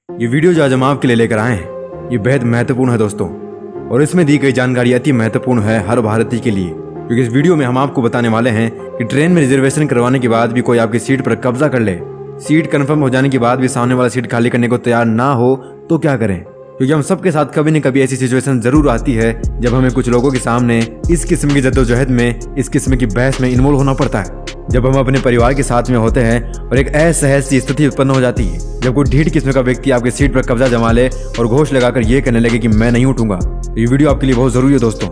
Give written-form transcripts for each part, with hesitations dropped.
ये वीडियो जो आज हम आपके लिए लेकर आए हैं ये बेहद महत्वपूर्ण है दोस्तों, और इसमें दी गई जानकारी अति महत्वपूर्ण है हर भारतीय के लिए, क्योंकि इस वीडियो में हम आपको बताने वाले हैं कि ट्रेन में रिजर्वेशन करवाने के बाद भी कोई आपकी सीट पर कब्जा कर ले, सीट कंफर्म हो जाने के बाद भी सामने वाला सीट खाली करने को तैयार ना हो तो क्या करें। क्योंकि हम सबके साथ कभी न कभी ऐसी सिचुएशन जरूर आती है जब हमें कुछ लोगों के सामने इस किस्म की जद्दोजहद में, इस किस्म की बहस में इन्वॉल्व होना पड़ता है। जब हम अपने परिवार के साथ में होते हैं और एक असहज सी स्थिति उत्पन्न हो जाती है, जब कोई ढीठ किस्म का व्यक्ति आपकी सीट पर कब्जा जमा ले और घोष लगाकर ये कहने लगे कि मैं नहीं उठूंगा, तो ये वीडियो आपके लिए बहुत जरूरी है दोस्तों।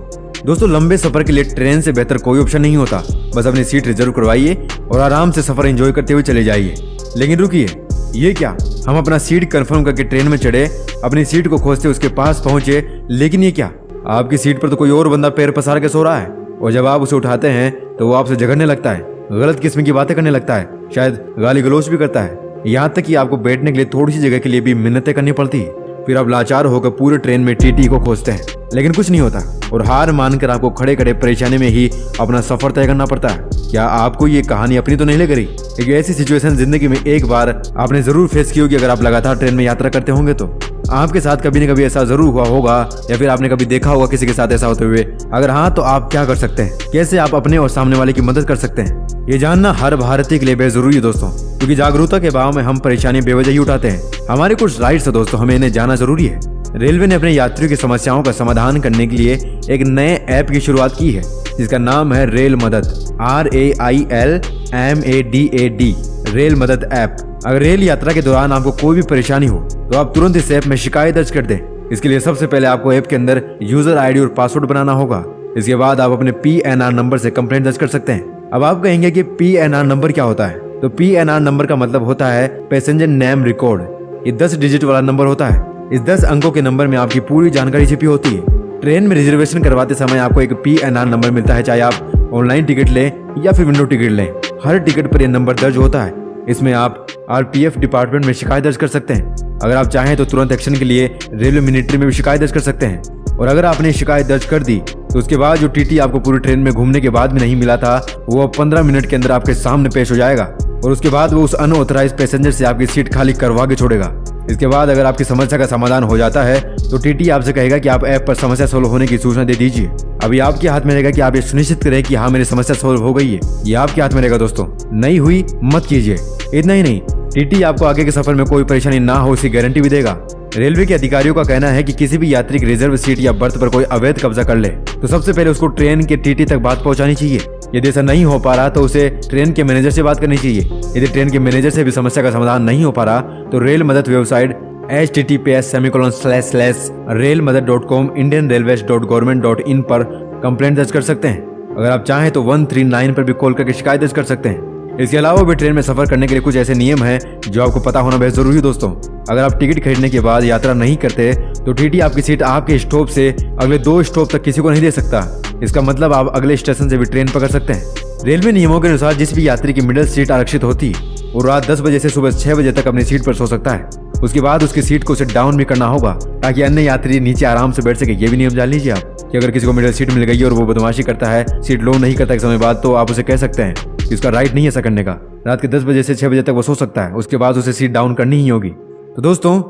लंबे सफर के लिए ट्रेन से बेहतर कोई ऑप्शन नहीं होता। बस अपनी सीट रिजर्व करवाइए और आराम से सफर एंजॉय करते हुए चले जाइए। लेकिन रुकिए, ये क्या, हम अपना सीट कंफर्म करके ट्रेन में चढ़े, अपनी सीट को खोजते उसके पास पहुंचे, लेकिन ये क्या, आपकी सीट पर तो कोई और बंदा पैर पसार के सो रहा है, और जब आप उसे उठाते हैं तो वो आपसे झगड़ने लगता है, गलत किस्म की बातें करने लगता है, शायद गाली गलौज भी करता है, यहाँ तक कि आपको बैठने के लिए थोड़ी सी जगह के लिए भी मिन्नतें करनी पड़ती है। फिर आप लाचार होकर पूरे ट्रेन में टीटी को खोजते हैं, लेकिन कुछ नहीं होता, और हार मानकर आपको खड़े खड़े परेशानी में ही अपना सफर तय करना पड़ता है। क्या आपको ये कहानी अपनी तो नहीं लग रही? एक ऐसी सिचुएशन जिंदगी में एक बार आपने जरूर फेस की होगी। अगर आप लगातार ट्रेन में यात्रा करते होंगे तो आपके साथ कभी न कभी ऐसा जरूर हुआ होगा, या फिर आपने कभी देखा होगा किसी के साथ ऐसा होते हुए। अगर हाँ, तो आप क्या कर सकते हैं, कैसे आप अपने और सामने वाले की मदद कर सकते हैं, ये जानना हर भारतीय के लिए बेहद जरूरी है दोस्तों। क्योंकि जागरूकता के भाव में हम परेशानी बेवजह ही उठाते हैं। हमारे कुछ राइट्स है दोस्तों, हमें इन्हें जाना जरूरी है। रेलवे ने अपने यात्रियों की समस्याओं का समाधान करने के लिए एक नए ऐप की शुरुआत की है, जिसका नाम है रेल मदद, RAILMADAD, रेल मदद ऐप। अगर रेल यात्रा के दौरान आपको कोई भी परेशानी हो तो आप तुरंत इस ऐप में शिकायत दर्ज कर दें। इसके लिए सबसे पहले आपको ऐप के अंदर यूजर आईडी और पासवर्ड बनाना होगा। इसके बाद आप अपने PNR नंबर से कंप्लेंट दर्ज कर सकते हैं। अब आप कहेंगे कि PNR नंबर क्या होता है, तो PNR नंबर का मतलब होता है पैसेंजर नेम रिकॉर्ड। ये 10 डिजिट वाला नंबर होता है। इस 10 अंकों के नंबर में आपकी पूरी जानकारी छिपी होती है। ट्रेन में रिजर्वेशन करवाते समय आपको एक PNR नंबर मिलता है, चाहे आप ऑनलाइन टिकट लें या फिर विंडो टिकट लें। हर टिकट पर यह नंबर दर्ज होता है। इसमें आप RPF डिपार्टमेंट में शिकायत दर्ज कर सकते हैं। अगर आप चाहें तो तुरंत एक्शन के लिए रेलवे मिलिट्री में भी शिकायत दर्ज कर सकते हैं। और अगर आपने शिकायत दर्ज कर दी तो उसके बाद जो TT आपको पूरी ट्रेन में घूमने के बाद भी नहीं मिला था, वो अब 15 मिनट के अंदर आपके सामने पेश हो जाएगा, और उसके बाद वो उस अनऑथराइज्ड पैसेंजर से आपकी सीट खाली करवा के छोड़ेगा। इसके बाद अगर आपकी समस्या का समाधान हो जाता है तो TT आपसे कहेगा कि आप ऐप पर समस्या सोल्व होने की सूचना दे दीजिए। अभी आपके हाथ में रहेगा कि आप ये सुनिश्चित करें कि हाँ, मेरी समस्या सोल्व हो गई है। ये आपके हाथ में रहेगा दोस्तों। नहीं हुई मत कीजिए। इतना ही नहीं, TT आपको आगे के सफर में कोई परेशानी ना हो इसकी गारंटी भी देगा। रेलवे के अधिकारियों का कहना है कि किसी भी यात्री की रिजर्व सीट या बर्थ पर कोई अवैध कब्जा कर ले तो सबसे पहले उसको ट्रेन के TT तक बात पहुंचानी चाहिए। यदि ऐसा नहीं हो पा रहा तो उसे ट्रेन के मैनेजर से बात करनी चाहिए। यदि ट्रेन के मैनेजर से भी समस्या का समाधान नहीं हो पा रहा तो रेल मदद वेबसाइट https://railmadad.com indianrailways.government.in पर कंप्लेंट दर्ज कर सकते हैं। अगर आप चाहें तो 139 पर भी कॉल करके शिकायत दर्ज कर सकते हैं। इसके अलावा भी ट्रेन में सफर करने के लिए कुछ ऐसे नियम हैं जो आपको पता होना बेहद जरूरी है दोस्तों। अगर आप टिकट खरीदने के बाद यात्रा नहीं करते तो TT आपकी सीट आपके स्टॉप से अगले 2 स्टॉप तक किसी को नहीं दे सकता। इसका मतलब आप अगले स्टेशन से भी ट्रेन पकड़ सकते हैं। रेलवे नियमों के अनुसार जिस भी यात्री की मिडिल सीट आरक्षित होती वो रात 10 बजे से सुबह 6 बजे तक अपनी सीट पर सो सकता है। उसके बाद उसकी सीट को सिट डाउन भी करना होगा ताकि अन्य यात्री नीचे आराम से बैठ सके। ये भी नियम जान लीजिए आप कि अगर किसी को मिडिल सीट मिल गई और वो बदमाशी करता है, सीट लो नहीं करता एक समय बाद, तो आप उसे कह सकते हैं कि उसका राइट नहीं है ऐसा करने का। रात के 10 बजे से 6 बजे तक वो सो सकता है, उसके बाद उसे सीट डाउन करनी ही होगी। तो दोस्तों,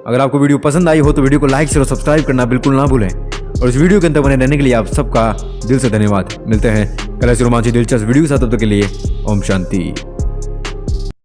अगर आपको वीडियो पसंद आई हो तो वीडियो को लाइक शेयर और सब्सक्राइब करना बिल्कुल ना भूलें। और इस वीडियो के अंदर बने रहने के लिए आप सबका दिल से धन्यवाद। मिलते हैं कल ऐसी रोमांचिक दिलचस्प वीडियो के साथ, तब तक के लिए ओम शांति।